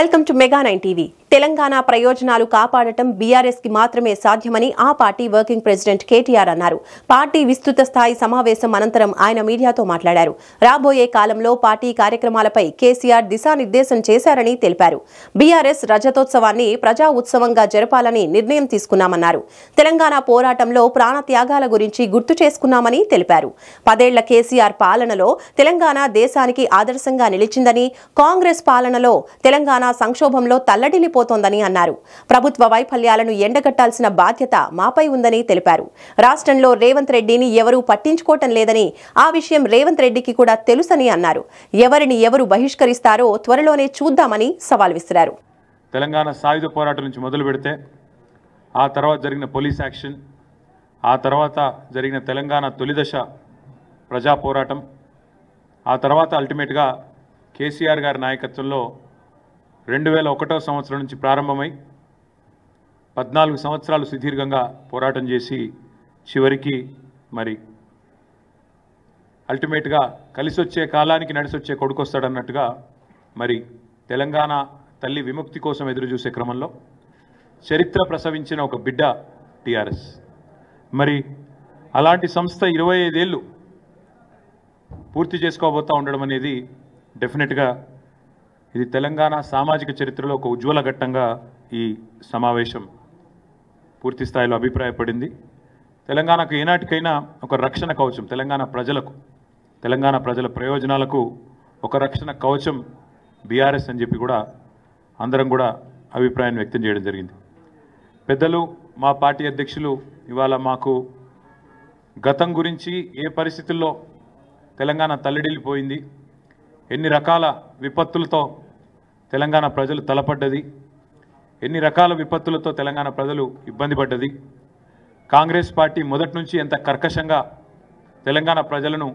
Welcome to mega 9 TV. Telangana ప్రయోజనాలు కాపాడటం BRS కి మాత్రమే సాధ్యమని ఆ పార్టీ వర్కింగ్ ప్రెసిడెంట్ కేటీఆర్ అన్నారు. పార్టీ విస్తృత స్థాయి సమావేశం అనంతరం ఆయన మీడియాతో మాట్లాడారు. రాబోయే కాలంలో పార్టీ కార్యక్రమాలపై కేసీఆర్ దిశానిర్దేశం చేశారని తెలిపారు. బీఆర్ఎస్ రజతోత్సవాన్ని ప్రజా ఉత్సవంగా జరపాలని నిర్ణయం తీసుకున్నామన్నారు. తెలంగాణ పోరాటంలో ప్రాణత్యాగాల గురించి గుర్తు చేసుకున్నామని తెలిపారు. 10 ఏళ్ల కేసీఆర్ పాలనలో తెలంగాణ దేశానికి ఆదర్శంగా నిలిచిందని, కాంగ్రెస్ పాలనలో తెలంగాణ సంక్షోభంలో తల్లడిల్లిపోతోందని అన్నారు. ప్రభుత్వ వైఫల్యాలను ఎండగట్టాల్సిన బాధ్యత మాపై ఉందని తెలిపారు. రాష్ట్రంలో రేవంత్ రెడ్డిని ఎవరూ పట్టించుకోవటం లేదని, ఆ విషయం రేవంత్ రెడ్డికి కూడా తెలుసని అన్నారు. ఎవరిని ఎవరు బహిష్కరిస్తారో త్వరలోనే చూద్దామని సవాల్ విసిరారు. తెలంగాణ సాయుధ పోరాటం నుంచి మొదలు పెడితే ఆ తర్వాత జరిగిన పోలీస్ యాక్షన్, ఆ తర్వాత జరిగిన తెలంగాణ తొలిదశ ప్రజా పోరాటం, ఆ తర్వాత అల్టిమేట్గా కేసీఆర్ గారి నాయకత్వంలో 2001వ సంవత్సరం నుంచి ప్రారంభమై 14 సంవత్సరాలు సుదీర్ఘంగా పోరాటం చేసి చివరికి మరి అల్టిమేట్గా కలిసొచ్చే కాలానికి నడిసొచ్చే కొడుకొస్తాడన్నట్టుగా మరి తెలంగాణ తల్లి విముక్తి కోసం ఎదురు చూసే క్రమంలో చరిత్ర ప్రసవించిన ఒక బిడ్డ టీఆర్ఎస్. మరి అలాంటి సంస్థ 25 ఏళ్ళు పూర్తి చేసుకోబోతూ ఉండడం అనేది డెఫినెట్గా ఇది తెలంగాణ సామాజిక చరిత్రలో ఒక ఉజ్వల ఘట్టంగా ఈ సమావేశం పూర్తి స్థాయిలో అభిప్రాయపడింది. తెలంగాణకు ఏనాటికైనా ఒక రక్షణ కవచం, తెలంగాణ ప్రజలకు, తెలంగాణ ప్రజల ప్రయోజనాలకు ఒక రక్షణ కవచం బీఆర్ఎస్ అని చెప్పి కూడా అందరం కూడా అభిప్రాయాన్ని వ్యక్తం చేయడం జరిగింది. పెద్దలు మా పార్టీ అధ్యక్షులు ఇవాళ మాకు గతం గురించి, ఏ పరిస్థితుల్లో తెలంగాణ తల్లడిల్లిపోయింది, ఎన్ని రకాల విపత్తులతో తెలంగాణ ప్రజలు తలపడ్డది, ఎన్ని రకాల విపత్తులతో తెలంగాణ ప్రజలు ఇబ్బంది పడ్డది, కాంగ్రెస్ పార్టీ మొదటి నుంచి ఎంత కర్కశంగా తెలంగాణ ప్రజలను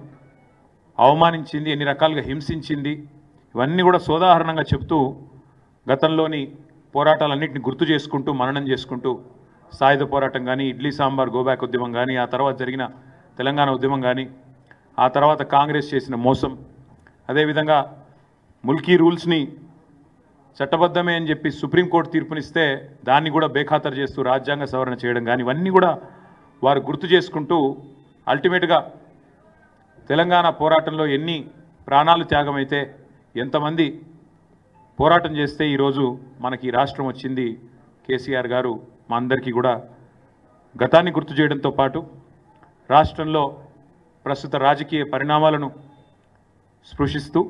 అవమానించింది, ఎన్ని రకాలుగా హింసించింది, ఇవన్నీ కూడా సోదాహరణంగా చెప్తూ గతంలోని పోరాటాలన్నింటినీ గుర్తు చేసుకుంటూ మననం చేసుకుంటూ సాయుధ పోరాటం కానీ, ఇడ్లీ సాంబార్ గోబ్యాక్ ఉద్యమం కానీ, ఆ తర్వాత జరిగిన తెలంగాణ ఉద్యమం కానీ, ఆ తర్వాత కాంగ్రెస్ చేసిన మోసం, అదేవిధంగా ముల్కీ రూల్స్ని చట్టబద్ధమే అని చెప్పి సుప్రీంకోర్టు తీర్పునిస్తే దాన్ని కూడా బేఖాతరు చేస్తూ రాజ్యాంగ సవరణ చేయడం కానీ, ఇవన్నీ కూడా వారు గుర్తు చేసుకుంటూ అల్టిమేట్గా తెలంగాణ పోరాటంలో ఎన్ని ప్రాణాలు త్యాగమైతే, ఎంతమంది పోరాటం చేస్తే ఈరోజు మనకి రాష్ట్రం వచ్చింది. కేసీఆర్ గారు మా అందరికీ కూడా గతాన్ని గుర్తు చేయడంతో పాటు రాష్ట్రంలో ప్రస్తుత రాజకీయ పరిణామాలను స్పృశిస్తూ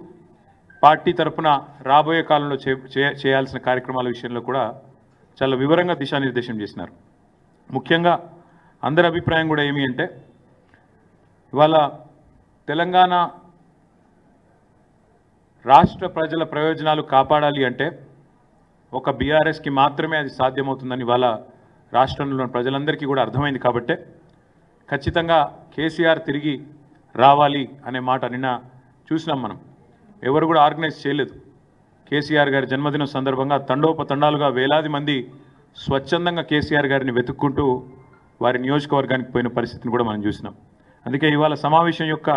పార్టీ తరఫున రాబోయే కాలంలో చేయాల్సిన కార్యక్రమాల విషయంలో కూడా చాలా వివరంగా దిశానిర్దేశం చేసినారు. ముఖ్యంగా అందరి అభిప్రాయం కూడా ఏమి అంటే, ఇవాళ తెలంగాణ రాష్ట్ర ప్రజల ప్రయోజనాలు కాపాడాలి అంటే ఒక బీఆర్ఎస్కి మాత్రమే అది సాధ్యమవుతుందని ఇవాళ రాష్ట్రంలో ప్రజలందరికీ కూడా అర్థమైంది. కాబట్టే ఖచ్చితంగా కేసీఆర్ తిరిగి రావాలి అనే మాట నిన్న చూసినాం. మనం ఎవరు కూడా ఆర్గనైజ్ చేయలేదు. కేసీఆర్ గారి జన్మదినం సందర్భంగా తండోపతండాలుగా వేలాది మంది స్వచ్ఛందంగా కేసీఆర్ గారిని వెతుక్కుంటూ వారి నియోజకవర్గానికి పోయిన పరిస్థితిని కూడా మనం చూసినాం. అందుకే ఇవాళ సమావేశం యొక్క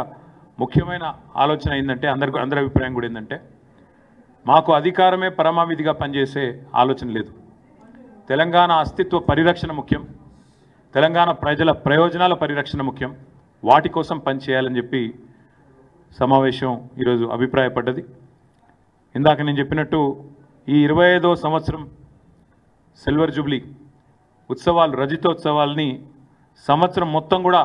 ముఖ్యమైన ఆలోచన ఏంటంటే, అందరి అభిప్రాయం కూడా ఏంటంటే, మాకు అధికారమే పరమావిధిగా పనిచేసే ఆలోచన లేదు. తెలంగాణ అస్తిత్వ పరిరక్షణ ముఖ్యం, తెలంగాణ ప్రజల ప్రయోజనాల పరిరక్షణ ముఖ్యం, వాటి కోసం పనిచేయాలని చెప్పి సమావేశం ఈరోజు అభిప్రాయపడ్డది. ఇందాక నేను చెప్పినట్టు ఈ 25వ సంవత్సరం సిల్వర్ జూబ్లీ ఉత్సవాలు, రజతోత్సవాల్ని సంవత్సరం మొత్తం కూడా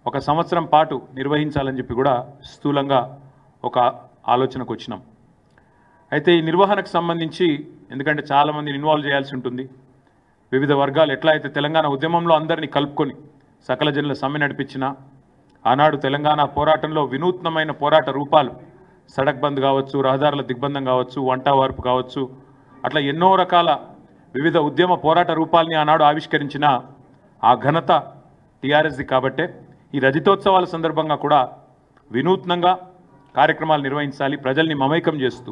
ఒక సంవత్సరం పాటు నిర్వహించాలని చెప్పి కూడా స్థూలంగా ఒక ఆలోచనకు వచ్చినాం. అయితే ఈ నిర్వహణకు సంబంధించి, ఎందుకంటే చాలామందిని ఇన్వాల్వ్ చేయాల్సి ఉంటుంది, వివిధ వర్గాలు ఎట్లా అయితే తెలంగాణ ఉద్యమంలో అందరినీ కలుపుకొని సకల జనుల సమ్మె నడిపించినా, ఆనాడు తెలంగాణ పోరాటంలో వినూత్నమైన పోరాట రూపాలు, సడక్ బంద్ కావచ్చు, రహదారుల దిగ్బంధం కావచ్చు, వంట వార్పు కావచ్చు, అట్లా ఎన్నో రకాల వివిధ ఉద్యమ పోరాట రూపాలని ఆనాడు ఆవిష్కరించిన ఆ ఘనత టీఆర్ఎస్ది. కాబట్టే ఈ రజతోత్సవాల సందర్భంగా కూడా వినూత్నంగా కార్యక్రమాలు నిర్వహించాలి, ప్రజల్ని మమైకం చేస్తూ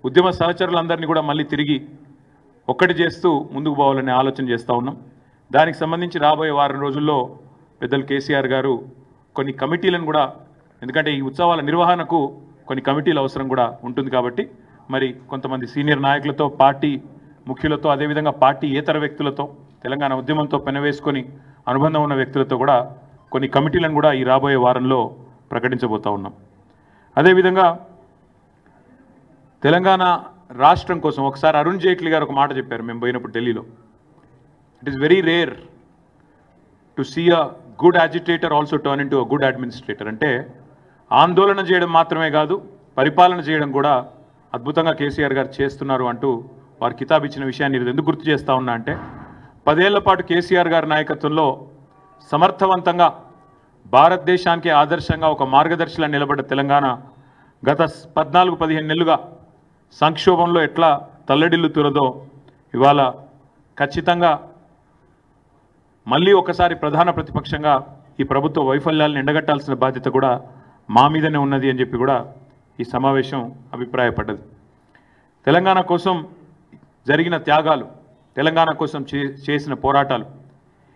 ఉద్యమ సహచరులందరినీ కూడా మళ్ళీ తిరిగి ఒక్కటి చేస్తూ ముందుకు పోవాలనే ఆలోచన చేస్తూ ఉన్నాం. దానికి సంబంధించి రాబోయే వారం రోజుల్లో పెద్దలు కేసీఆర్ గారు కొన్ని కమిటీలను కూడా, ఎందుకంటే ఈ ఉత్సవాల నిర్వహణకు కొన్ని కమిటీల అవసరం కూడా ఉంటుంది కాబట్టి మరి కొంతమంది సీనియర్ నాయకులతో, పార్టీ ముఖ్యులతో, అదేవిధంగా పార్టీ ఏతర వ్యక్తులతో, తెలంగాణ ఉద్యమంతో పెనవేసుకొని అనుబంధం ఉన్న వ్యక్తులతో కూడా కొన్ని కమిటీలను కూడా ఈ రాబోయే వారంలో ప్రకటించబోతా ఉన్నాం. అదేవిధంగా తెలంగాణ రాష్ట్రం కోసం ఒకసారి అరుణ్ జైట్లీ గారు ఒక మాట చెప్పారు మేము పోయినప్పుడు ఢిల్లీలో. It is very rare to see a good agitator also turn into a good administrator. అంటే ఆందోళన చేయడం మాత్రమే కాదు, పరిపాలన చేయడం కూడా అద్భుతంగా కేసీఆర్ గారు చేస్తున్నారు అంటూ వారు కితాబ్ ఇచ్చిన విషయాన్ని ఎందుకు గుర్తు చేస్తా ఉన్నా అంటే, 10 ఏళ్ల పాటు కేసీఆర్ గారి నాయకత్వంలో సమర్థవంతంగా భారతదేశానికి ఆదర్శంగా ఒక మార్గదర్శిలా నిలబడ్డ తెలంగాణ గత 14-15 నెలలుగా సంక్షోభంలో ఎట్లా తల్లడిల్లుతున్నదో ఇవాళ ఖచ్చితంగా మళ్ళీ ఒకసారి ప్రధాన ప్రతిపక్షంగా ఈ ప్రభుత్వ వైఫల్యాలను ఎండగట్టాల్సిన బాధ్యత కూడా మా మీదనే ఉన్నది అని చెప్పి కూడా ఈ సమావేశం అభిప్రాయపడ్డది. తెలంగాణ కోసం జరిగిన త్యాగాలు, తెలంగాణ కోసం చేసిన పోరాటాలు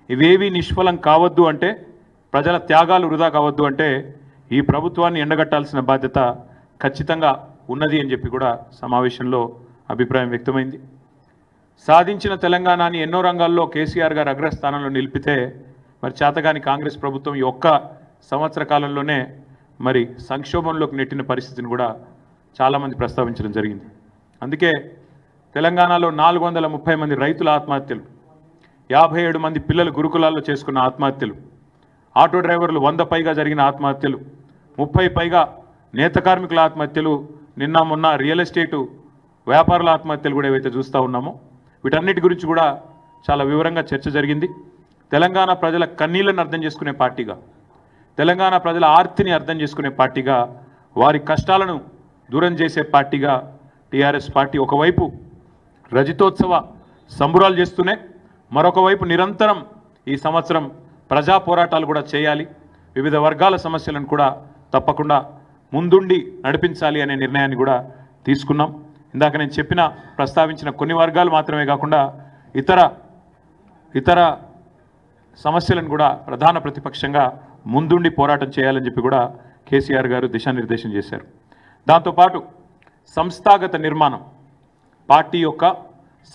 ఇవేవి నిష్ఫలం కావద్దు అంటే, ప్రజల త్యాగాలు వృధా కావద్దు అంటే ఈ ప్రభుత్వాన్ని ఎండగట్టాల్సిన బాధ్యత ఖచ్చితంగా ఉన్నది అని చెప్పి కూడా సమావేశంలో అభిప్రాయం వ్యక్తమైంది. సాధించిన తెలంగాణని ఎన్నో రంగాల్లో కేసీఆర్ గారు అగ్రస్థానంలో నిలిపితే మరి చేతగాని కాంగ్రెస్ ప్రభుత్వం ఈ ఒక్క సంవత్సర కాలంలోనే మరి సంక్షోభంలోకి నెట్టిన పరిస్థితిని కూడా చాలామంది ప్రస్తావించడం జరిగింది. అందుకే తెలంగాణలో 430 మంది రైతుల ఆత్మహత్యలు, 57 మంది పిల్లలు గురుకులాల్లో చేసుకున్న ఆత్మహత్యలు, ఆటో డ్రైవర్లు 100 పైగా జరిగిన ఆత్మహత్యలు, 30 పైగా నేత కార్మికుల ఆత్మహత్యలు, నిన్న మొన్న రియల్ ఎస్టేటు వ్యాపారుల ఆత్మహత్యలు కూడా ఏవైతే చూస్తూ ఉన్నామో వీటన్నిటి గురించి కూడా చాలా వివరంగా చర్చ జరిగింది. తెలంగాణ ప్రజల కన్నీళ్లను అర్థం చేసుకునే పార్టీగా, తెలంగాణ ప్రజల ఆర్తిని అర్థం చేసుకునే పార్టీగా, వారి కష్టాలను దూరం చేసే పార్టీగా టీఆర్ఎస్ పార్టీ ఒకవైపు రజతోత్సవ సంబురాలు చేస్తూనే మరొక వైపు నిరంతరం ఈ సంవత్సరం ప్రజా పోరాటాలు కూడా చేయాలి, వివిధ వర్గాల సమస్యలను కూడా తప్పకుండా ముందుండి నడిపించాలి అనే నిర్ణయాన్ని కూడా తీసుకున్నాం. ఇందాక నేను ప్రస్తావించిన కొన్ని వర్గాలు మాత్రమే కాకుండా ఇతర సమస్యలను కూడా ప్రధాన ప్రతిపక్షంగా ముందుండి పోరాటం చేయాలని చెప్పి కూడా కేసీఆర్ గారు దిశానిర్దేశం చేశారు. దాంతోపాటు సంస్థాగత నిర్మాణం, పార్టీ యొక్క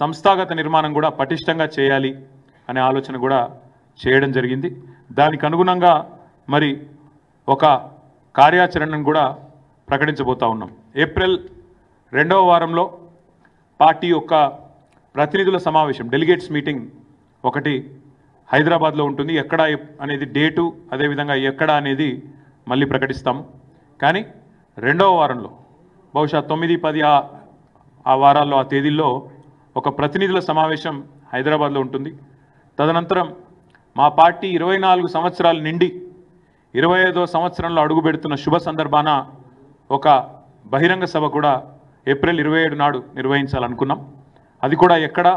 సంస్థాగత నిర్మాణం కూడా పటిష్టంగా చేయాలి అనే ఆలోచన కూడా చేయడం జరిగింది. దానికి అనుగుణంగా మరి ఒక కార్యాచరణను కూడా ప్రకటించబోతా ఉన్నాం. ఏప్రిల్ 2వ వారంలో పార్టీ యొక్క ప్రతినిధుల సమావేశం, డెలిగేట్స్ మీటింగ్ ఒకటి హైదరాబాద్లో ఉంటుంది. ఎక్కడ అనేది డేటు, అదేవిధంగా ఎక్కడ అనేది మళ్ళీ ప్రకటిస్తాము. కానీ 2వ వారంలో బహుశా 9, 10 ఆ వారాల్లో, ఆ తేదీల్లో ఒక ప్రతినిధుల సమావేశం హైదరాబాద్లో ఉంటుంది. తదనంతరం మా పార్టీ 24 సంవత్సరాలు నిండి 25వ సంవత్సరంలో అడుగు పెడుతున్న శుభ సందర్భాన ఒక బహిరంగ సభ కూడా ఏప్రిల్ 27 నాడు నిర్వహించాలనుకున్నాం. అది కూడా ఎక్కడ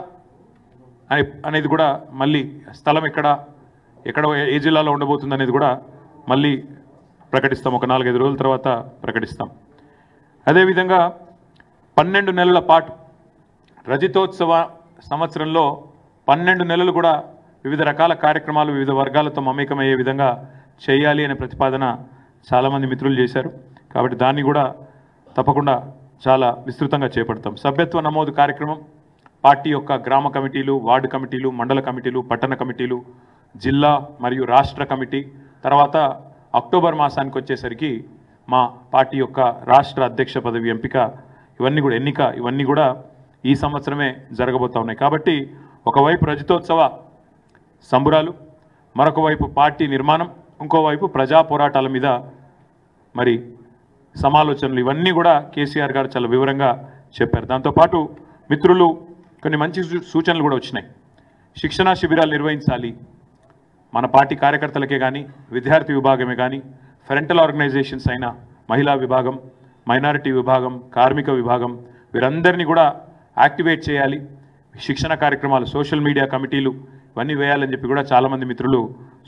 అనేది కూడా మళ్ళీ స్థలం ఎక్కడ ఏ జిల్లాలో ఉండబోతుంది అనేది కూడా మళ్ళీ ప్రకటిస్తాం. ఒక 4-5 రోజుల తర్వాత ప్రకటిస్తాం. అదేవిధంగా 12 నెలల పాటు రజతోత్సవ సంవత్సరంలో 12 నెలలు కూడా వివిధ రకాల కార్యక్రమాలు వివిధ వర్గాలతో మమేకమయ్యే విధంగా చేయాలి అనే ప్రతిపాదన చాలామంది మిత్రులు చేశారు. కాబట్టి దాన్ని కూడా తప్పకుండా చాలా విస్తృతంగా చేపడతాం. సభ్యత్వ నమోదు కార్యక్రమం పార్టీ యొక్క గ్రామ కమిటీలు, వార్డు కమిటీలు, మండల కమిటీలు, పట్టణ కమిటీలు, జిల్లా మరియు రాష్ట్ర కమిటీ, తర్వాత అక్టోబర్ మాసానికి వచ్చేసరికి మా పార్టీ యొక్క రాష్ట్ర అధ్యక్ష పదవి ఎంపిక, ఇవన్నీ కూడా ఈ సంవత్సరమే జరగబోతా ఉన్నాయి. కాబట్టి ఒకవైపు రజతోత్సవ సంబురాలు, మరొక వైపు పార్టీ నిర్మాణం, ఇంకోవైపు ప్రజా పోరాటాల మీద మరి సమాలోచనలు, ఇవన్నీ కూడా కేసీఆర్ గారు చాలా వివరంగా చెప్పారు. దాంతోపాటు మిత్రులు కొన్ని మంచి సూచనలు కూడా వచ్చినాయి. శిక్షణా శిబిరాలు నిర్వహించాలి. మన పార్టీ కార్యకర్తలకే కానీ, విద్యార్థి విభాగమే కానీ, ఫ్రంటల్ ఆర్గనైజేషన్స్ అయిన మహిళా విభాగం, మైనారిటీ విభాగం, కార్మిక విభాగం, వీరందరినీ కూడా యాక్టివేట్ చేయాలి. శిక్షణ కార్యక్రమాలు, సోషల్ మీడియా కమిటీలు ఇవన్నీ వేయాలని చెప్పి కూడా చాలామంది మిత్రులు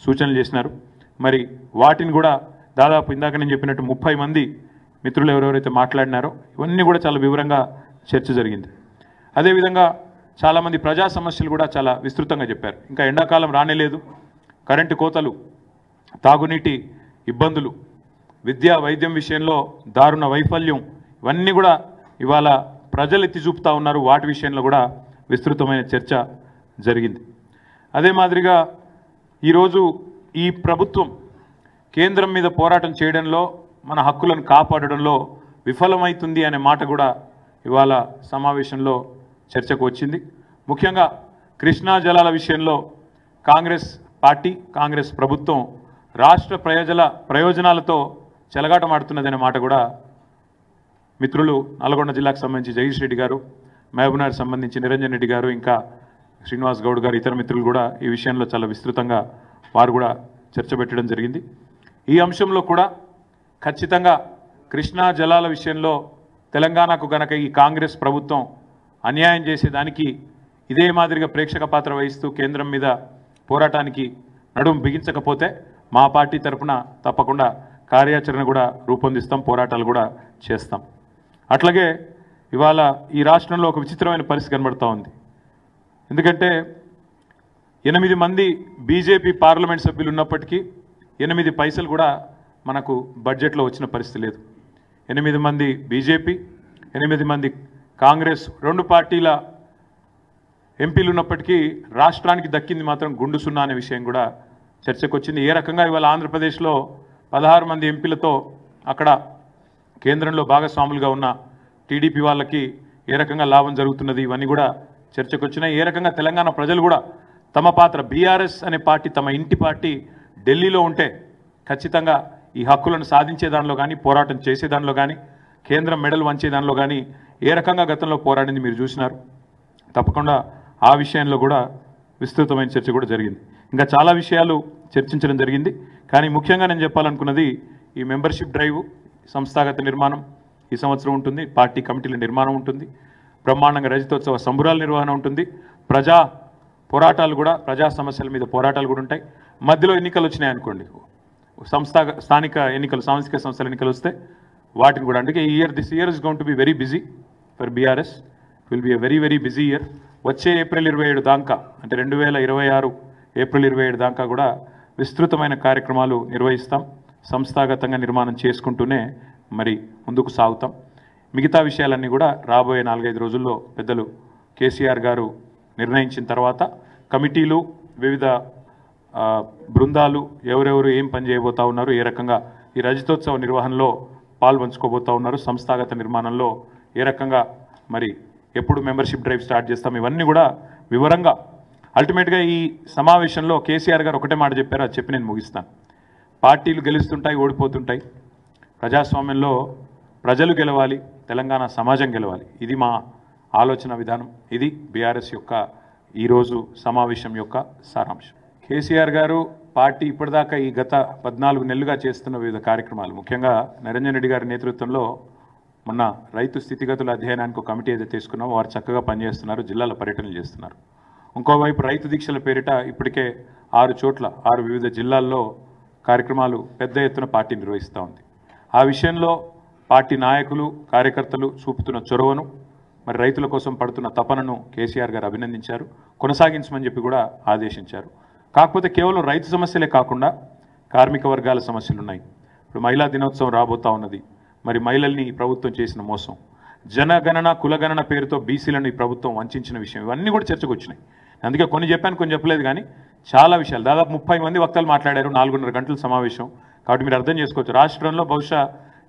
సూచనలు చేసినారు. మరి వాటిని కూడా దాదాపు ఇందాక నేను చెప్పినట్టు 30 మంది మిత్రులు ఎవరెవరైతే మాట్లాడినారో ఇవన్నీ కూడా చాలా వివరంగా చర్చ జరిగింది. అదేవిధంగా చాలామంది ప్రజా సమస్యలు కూడా చాలా విస్తృతంగా చెప్పారు. ఇంకా ఎండాకాలం రానేలేదు, కరెంటు కోతలు, తాగునీటి ఇబ్బందులు, విద్యా వైద్యం విషయంలో దారుణ వైఫల్యం, ఇవన్నీ కూడా ఇవాళ ప్రజలు ఎత్తి చూపుతా ఉన్నారు వాటి విషయంలో కూడా విస్తృతమైన చర్చ జరిగింది. అదే మాదిరిగా ఈరోజు ఈ ప్రభుత్వం కేంద్రం మీద పోరాటం చేయడంలో మన హక్కులను కాపాడడంలో విఫలమవుతుంది అనే మాట కూడా ఇవాళ సమావేశంలో చర్చకు వచ్చింది. ముఖ్యంగా కృష్ణా జలాల విషయంలో కాంగ్రెస్ పార్టీ కాంగ్రెస్ ప్రభుత్వం రాష్ట్ర ప్రయోజనాలతో చెలగాటమాడుతున్నదనే మాట కూడా మిత్రులు నల్గొండ జిల్లాకు సంబంధించి జగదీష్ రెడ్డి గారు, మహబూబ్నగర్ సంబంధించి నిరంజన్ రెడ్డి గారు, ఇంకా శ్రీనివాస్ గౌడ్ గారు, ఇతర మిత్రులు కూడా ఈ విషయంలో చాలా విస్తృతంగా వారు కూడా చర్చ పెట్టడం జరిగింది. ఈ అంశంలో కూడా ఖచ్చితంగా కృష్ణా జలాల విషయంలో తెలంగాణకు గనక ఈ కాంగ్రెస్ ప్రభుత్వం అన్యాయం చేసేదానికి ఇదే మాదిరిగా ప్రేక్షక పాత్ర వహిస్తూ కేంద్రం మీద పోరాటానికి నడుం బిగించకపోతే మా పార్టీ తరఫున తప్పకుండా కార్యాచరణ కూడా రూపొందిస్తాం, పోరాటాలు కూడా చేస్తాం. అట్లాగే ఇవాళ ఈ రాష్ట్రంలో ఒక విచిత్రమైన పరిస్థితి కనబడుతూ ఉంది. ఎందుకంటే 8 మంది బీజేపీ పార్లమెంట్ సభ్యులు ఉన్నప్పటికీ 8 పైసలు కూడా మనకు బడ్జెట్లో వచ్చిన పరిస్థితి లేదు. 8 మంది బీజేపీ, 8 మంది కాంగ్రెస్, 2 పార్టీల ఎంపీలు ఉన్నప్పటికీ రాష్ట్రానికి దక్కింది మాత్రం గుండు సున్నా అనే విషయం కూడా చర్చకు వచ్చింది. ఏ రకంగా ఇవాళ ఆంధ్రప్రదేశ్లో 16 మంది ఎంపీలతో అక్కడ కేంద్రంలో భాగస్వాములుగా ఉన్న టీడీపీ వాళ్ళకి ఏ రకంగా లాభం జరుగుతున్నది, ఇవన్నీ కూడా చర్చకు వచ్చినాయి. ఏ రకంగా తెలంగాణ ప్రజలు కూడా తమ పాత్ర, బీఆర్ఎస్ అనే పార్టీ తమ ఇంటి పార్టీ ఢిల్లీలో ఉంటే ఖచ్చితంగా ఈ హక్కులను సాధించే దానిలో కానీ, పోరాటం చేసే దానిలో కానీ, కేంద్రం మెడలు వంచే దానిలో కానీ ఏ రకంగా గతంలో పోరాడింది మీరు చూసినారు. తప్పకుండా ఆ విషయంలో కూడా విస్తృతమైన చర్చ కూడా జరిగింది. ఇంకా చాలా విషయాలు చర్చించడం జరిగింది. కానీ ముఖ్యంగా నేను చెప్పాలనుకున్నది ఈ మెంబర్షిప్ డ్రైవ్, సంస్థాగత నిర్మాణం ఈ సంవత్సరం ఉంటుంది, పార్టీ కమిటీల నిర్మాణం ఉంటుంది, బ్రహ్మాండంగా రజతోత్సవ సంబురాల నిర్వహణ ఉంటుంది, ప్రజా పోరాటాలు కూడా, ప్రజా సమస్యల మీద పోరాటాలు కూడా ఉంటాయి. మధ్యలో ఎన్నికలు వచ్చినాయనుకోండి, స్థానిక ఎన్నికలు, సాంస్కృతిక సంస్థల ఎన్నికలు వస్తే వాటిని కూడా. అందుకే this year is going to be very busy for BRS. It will be a very very busy year. వచ్చే ఏప్రిల్ 27 దాకా, అంటే 2026 ఏప్రిల్ 27 దాకా కూడా విస్తృతమైన కార్యక్రమాలు నిర్వహిస్తాం. సంస్థాగతంగా నిర్మాణం చేసుకుంటూనే మరి ముందుకు సాగుతాం. మిగతా విషయాలన్నీ కూడా రాబోయే 4-5 రోజుల్లో పెద్దలు కేసీఆర్ గారు నిర్ణయించిన తర్వాత కమిటీలు, వివిధ బృందాలు ఎవరెవరు ఏం పని చేయబోతా ఉన్నారు, ఏ రకంగా ఈ రజతోత్సవ నిర్వహణలో పాల్పంచుకోబోతా ఉన్నారు, సంస్థాగత నిర్మాణంలో ఏ రకంగా మరి ఎప్పుడు మెంబర్షిప్ డ్రైవ్ స్టార్ట్ చేస్తాం, ఇవన్నీ కూడా వివరంగా. అల్టిమేట్గా ఈ సమావేశంలో కేసీఆర్ గారు ఒకటే మాట చెప్పారు, అది చెప్పి నేను ముగిస్తాను. పార్టీలు గెలుస్తుంటాయి, ఓడిపోతుంటాయి. ప్రజాస్వామ్యంలో ప్రజలు గెలవాలి, తెలంగాణ సమాజం గెలవాలి. ఇది మా ఆలోచన విధానం. ఇది బీఆర్ఎస్ యొక్క ఈరోజు సమావేశం యొక్క సారాంశం. కేసీఆర్ గారు పార్టీ ఇప్పటిదాకా ఈ గత 14 నెలలుగా చేస్తున్న వివిధ కార్యక్రమాలు, ముఖ్యంగా నిరంజన్ రెడ్డి గారి నేతృత్వంలో మొన్న రైతు స్థితిగతుల అధ్యయనానికి ఒక కమిటీ ఏదైతే తీసుకున్నామో వారు చక్కగా పనిచేస్తున్నారు, జిల్లాల పర్యటనలు చేస్తున్నారు. ఇంకోవైపు రైతు దీక్షల పేరిట ఇప్పటికే 6 చోట్ల 6 వివిధ జిల్లాల్లో కార్యక్రమాలు పెద్ద ఎత్తున పార్టీ నిర్వహిస్తూ ఉంది. ఆ విషయంలో పార్టీ నాయకులు, కార్యకర్తలు చూపుతున్న చొరవను, మరి రైతుల కోసం పడుతున్న తపనను కేసీఆర్ గారు అభినందించారు, కొనసాగించమని చెప్పి కూడా ఆదేశించారు. కాకపోతే కేవలం రైతు సమస్యలే కాకుండా కార్మిక వర్గాల సమస్యలు ఉన్నాయి. ఇప్పుడు మహిళా దినోత్సవం రాబోతా ఉన్నది. మరి మహిళల్ని ఈ ప్రభుత్వం చేసిన మోసం, జనగణన కులగణన పేరుతో బీసీలను ఈ ప్రభుత్వం వంచిన విషయం, ఇవన్నీ కూడా చర్చకు వచ్చినాయి. అందుకే కొన్ని చెప్పాను, కొన్ని చెప్పలేదు. కానీ చాలా విషయాలు, దాదాపు 30 మంది వక్తలు మాట్లాడారు, 4.5 గంటల సమావేశం. కాబట్టి మీరు అర్థం చేసుకోవచ్చు, రాష్ట్రంలో బహుశా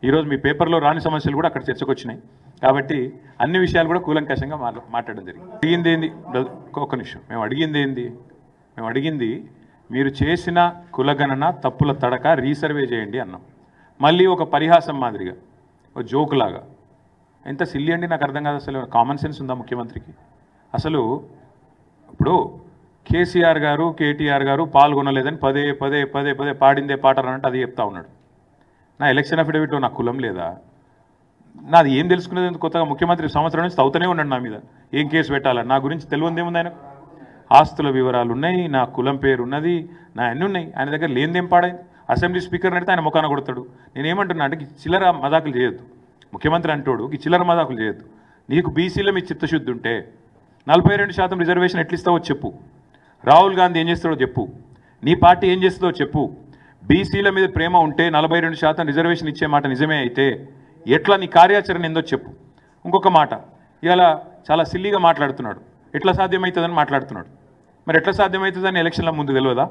ఈరోజు మీ పేపర్లో రాని సమస్యలు కూడా అక్కడ చర్చకు వచ్చినాయి. కాబట్టి అన్ని విషయాలు కూడా కూలంకషంగా మాట్లాడడం జరిగింది. అడిగింది ఏంది, ఒక్క నిమిషం, మేము అడిగింది మీరు చేసిన కులగణన తప్పుల తడక రీసర్వే చేయండి అన్నాం. మళ్ళీ ఒక పరిహాసం మాదిరిగా, ఒక జోకులాగా. ఎంత సిల్లి అండి, నాకు అర్థం కాదు. అసలు కామన్ సెన్స్ ఉందా ముఖ్యమంత్రికి? అసలు ఇప్పుడు కేసీఆర్ గారు, కేటీఆర్ గారు పాల్గొనలేదని పదే పదే పదే పదే పాడిందే పాటరనంటే అది చెప్తా ఉన్నాడు. నా ఎలక్షన్ అఫిడవిట్లో నా కులం లేదా? నాది ఏం తెలుసుకునేది? కొత్తగా ముఖ్యమంత్రి సంవత్సరం నుంచి తవ్వుతూనే ఉన్నాడు నా మీద, ఏం కేసు పెట్టాలని. నా గురించి తెలియదేముంది ఆయనకు? ఆస్తుల వివరాలు ఉన్నాయి, నా కులం పేరు ఉన్నది, నా అన్నీ ఉన్నాయి. ఆయన దగ్గర లేనిదేం పాడైంది? అసెంబ్లీ స్పీకర్ అడిగితే ఆయన ముఖాన కొడతాడు. నేనేమంటున్నా అంటే చిల్లర మదాకులు చేయొద్దు. ముఖ్యమంత్రి అంటోడు ఈ చిల్లర మదాకులు చేయొద్దు. నీకు బీసీలో మీ చిత్తశుద్ధి ఉంటే 42% రిజర్వేషన్ ఎట్లిస్తావో చెప్పు. రాహుల్ గాంధీ ఏం చేస్తాడో చెప్పు. నీ పార్టీ ఏం చేస్తుందో చెప్పు. బీసీల మీద ప్రేమ ఉంటే 42% రిజర్వేషన్ ఇచ్చే మాట నిజమే అయితే ఎట్లా నీ కార్యాచరణ ఏందో చెప్పు. ఇంకొక మాట, ఇలా చాలా సిల్లీగా మాట్లాడుతున్నాడు. ఎట్లా సాధ్యమవుతుందని మాట్లాడుతున్నాడు. మరి ఎట్లా సాధ్యమవుతుందని ఎలక్షన్ల ముందు తెలియదా?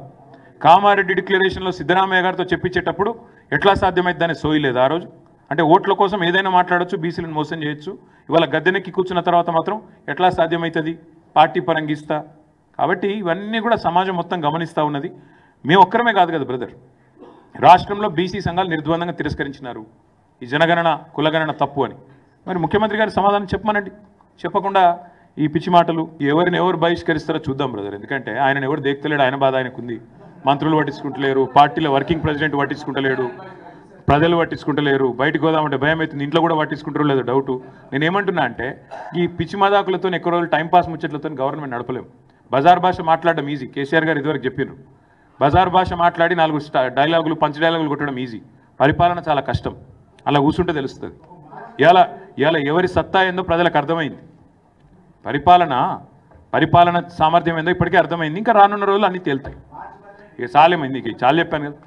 కామారెడ్డి డిక్లరేషన్లో సిద్ధరామయ్య గారితో చెప్పించేటప్పుడు ఎట్లా సాధ్యమవుతుందని సోయలేదు ఆ రోజు. అంటే ఓట్ల కోసం ఏదైనా మాట్లాడచ్చు, బీసీలను మోసం చేయొచ్చు. ఇవాళ గద్దెనెక్కి కూర్చున్న తర్వాత మాత్రం ఎట్లా సాధ్యమవుతుంది? పార్టీ పరంగిస్తా. కాబట్టి ఇవన్నీ కూడా సమాజం మొత్తం గమనిస్తూ ఉన్నది. మేము ఒక్కరమే కాదు కదా బ్రదర్, రాష్ట్రంలో బీసీ సంఘాలు నిర్ద్వందంగా తిరస్కరించినారు ఈ జనగణన కులగణన తప్పు అని. మరి ముఖ్యమంత్రి గారి సమాధానం చెప్పమనండి. చెప్పకుండా ఈ పిచ్చి మాటలు ఎవరిని ఎవరు బహిష్కరిస్తారో చూద్దాం బ్రదర్. ఎందుకంటే ఆయనను ఎవరు దేక్తలేడు, ఆయన బాధ ఆయనకుంది. మంత్రులు పట్టించుకుంటలేరు, పార్టీలో వర్కింగ్ ప్రెసిడెంట్ పట్టించుకుంటలేడు, ప్రజలు పట్టించుకుంటలేరు. బయటకు పోదామంటే భయం అవుతుంది, ఇంట్లో కూడా పట్టించుకుంటారో లేదో డౌటు. నేనేమంటున్నా అంటే ఈ పిచ్చి మదాకులతో ఎక్కువ రోజులు టైంపాస్ ముచ్చట్లతో గవర్నమెంట్ నడపలేము. బజార్ భాష మాట్లాడడం ఈజీ, కేసీఆర్ గారు ఇదివరకు చెప్పినారు. బజార్ భాష మాట్లాడి 4 డైలాగులు పంచ్ డైలాగులు కొట్టడం ఈజీ, పరిపాలన చాలా కష్టం. అలా కూర్చుంటే తెలుస్తుంది. ఇలా ఎవరి సత్తా ఏందో ప్రజలకు అర్థమైంది. పరిపాలన సామర్థ్యం ఏందో ఇప్పటికే అర్థమైంది. ఇంకా రానున్న రోజులు అన్నీ తేలుతాయి. ఇక చాలేమైంది, ఇక చాలా చెప్పాను కదా.